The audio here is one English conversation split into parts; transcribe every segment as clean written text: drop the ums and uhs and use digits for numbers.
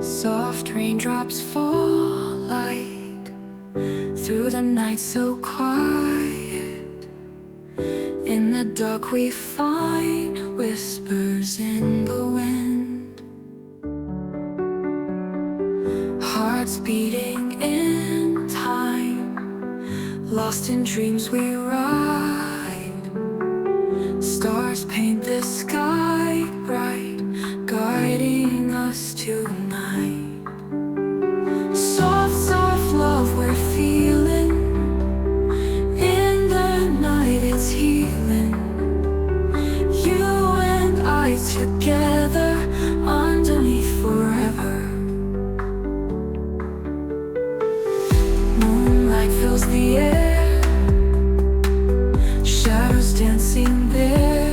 Soft raindrops fall light through the night so quiet. In the dark we find whispers in the wind, hearts beating in time, lost in dreams we ride. Stars paint the sky bright, guiding us tonight. Soft, soft love we're feeling. In the night it's healing. You and I together underneath forever. Moonlight fills the air, shadows dancing there.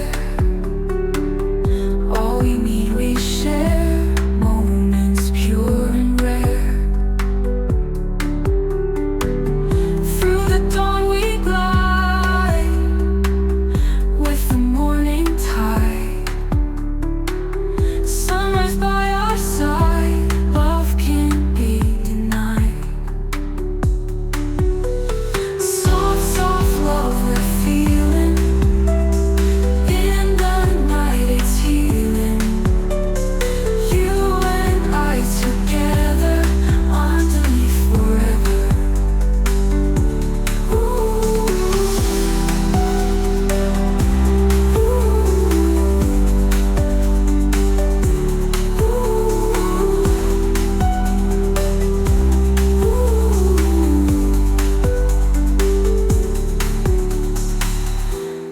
All we need we share, moments pure and rare. Through the dawn we glide, with the morning tide. Sunrise by our side, love can't be denied. Soft, soft love we're feeling. In the night it's healing. You and I together underneath forever. Ooh.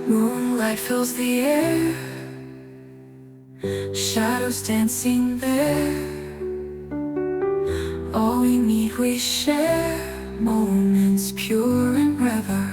Moonlight fills the air, shadows dancing there. All we need we share, moments pure and rare.